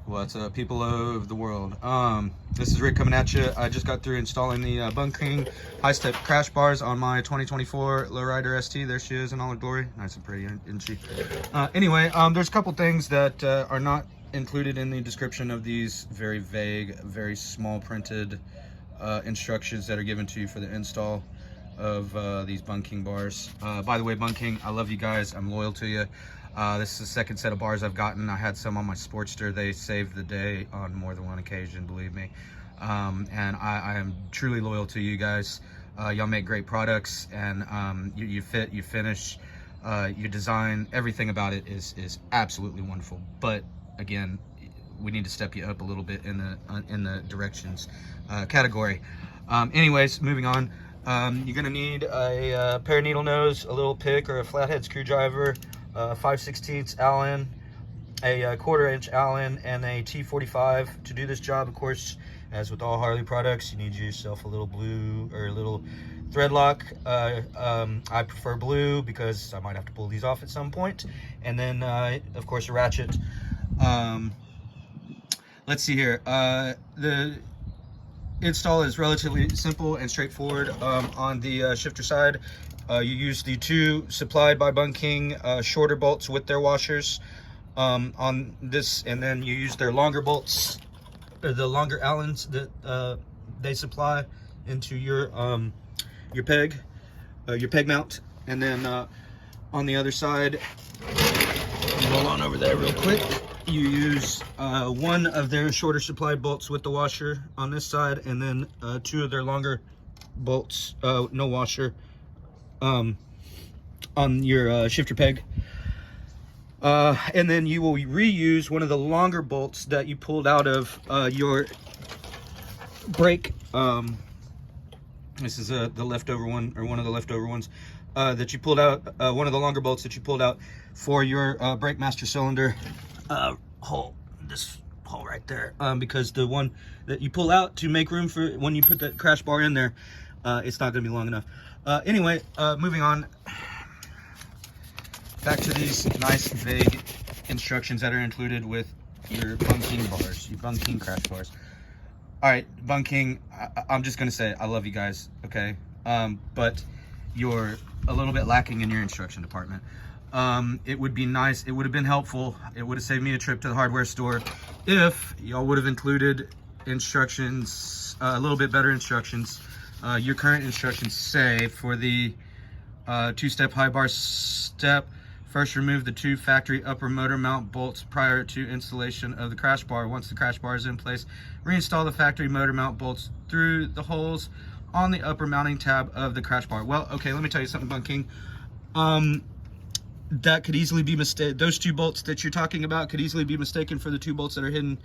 What's up, people of the world? This is Rick coming at you. I just got through installing the Bung high-step crash bars on my 2024 Lowrider ST. There she is in all her glory. Nice and pretty, isn't she? Anyway, there's a couple things that are not included in the description of these very vague, very small printed instructions that are given to you for the install of these Bung bars. By the way, Bung, I love you guys. I'm loyal to you. This is the second set of bars I've gotten. I had some on my Sportster. They saved the day on more than one occasion, believe me. And I am truly loyal to you guys. Y'all make great products, and you fit, you finish, your design, everything about it is absolutely wonderful. But again, we need to step you up a little bit in the directions category. Anyways, moving on. You're gonna need a pair of needle nose, a little pick or a flathead screwdriver, 5/16 Allen, a 1/4 inch Allen, and a T45 to do this job. Of course, as with all Harley products, you need yourself a little blue or a little thread lock. I prefer blue because I might have to pull these off at some point. And then, of course, a ratchet. Let's see here. The install is relatively simple and straightforward. On the shifter side, you use the two supplied by Bung shorter bolts with their washers on this, and then you use their longer bolts, or the longer Allens that they supply into your peg mount. And then on the other side, roll on over there real quick. You use one of their shorter supplied bolts with the washer on this side, and then two of their longer bolts, no washer, on your shifter peg. And then you will reuse one of the longer bolts that you pulled out of your brake. This is the leftover one, or one of the leftover ones that you pulled out, one of the longer bolts that you pulled out for your brake master cylinder hole, this hole right there, because the one that you pull out to make room for when you put that crash bar in there, it's not going to be long enough. Anyway, moving on back to these nice vague instructions that are included with your Bung bars, your Bung crash bars. All right, Bung, I'm just going to say I love you guys, okay? But you're a little bit lacking in your instruction department. It would be nice, it would have been helpful, it would have saved me a trip to the hardware store if y'all would have included instructions, a little bit better instructions. Your current instructions say for the two-step high bar step, first remove the two factory upper motor mount bolts prior to installation of the crash bar. Once the crash bar is in place, reinstall the factory motor mount bolts through the holes on the upper mounting tab of the crash bar. Well, okay, let me tell you something, Bung. That could easily be mistaken. Those two bolts that you're talking about could easily be mistaken for the two bolts that are hidden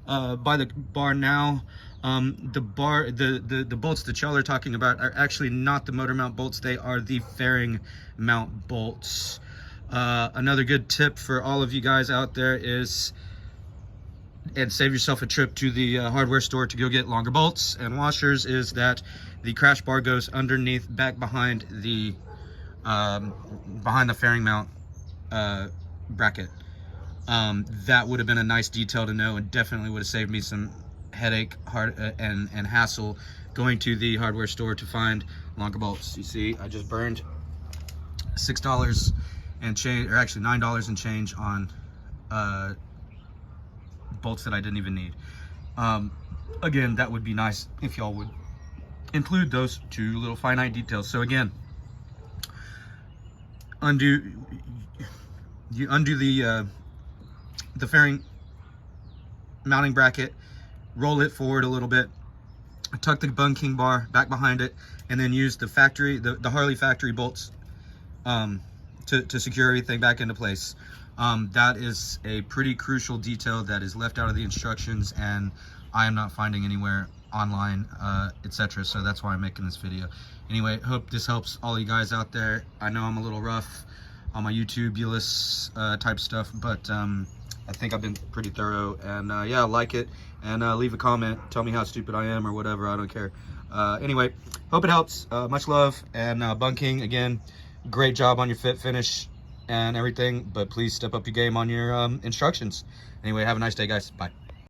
by the bar now. The bolts that y'all are talking about are actually not the motor mount bolts. They are the fairing mount bolts. Another good tip for all of you guys out there is, and save yourself a trip to the hardware store to go get longer bolts and washers, is that the crash bar goes underneath, back behind the fairing mount bracket. That would have been a nice detail to know, and definitely would have saved me some headache, and hassle going to the hardware store to find longer bolts. You see, I just burned $6 and change, or actually $9 and change on bolts that I didn't even need. Again, that would be nice if y'all would include those two little finite details. So again, you undo the fairing mounting bracket, roll it forward a little bit, tuck the Bung bar back behind it, and then use the factory, the Harley factory bolts to secure everything back into place. That is a pretty crucial detail that is left out of the instructions, and I am not finding anywhere online, etc. So that's why I'm making this video. Anyway, hope this helps all you guys out there. I know I'm a little rough on my YouTube-uless type stuff, but I think I've been pretty thorough. And yeah, like it, and leave a comment. Tell me how stupid I am or whatever. I don't care. Anyway, hope it helps. Much love. And Bung, again, great job on your fit finish and everything, but please step up your game on your instructions. Anyway, have a nice day, guys. Bye.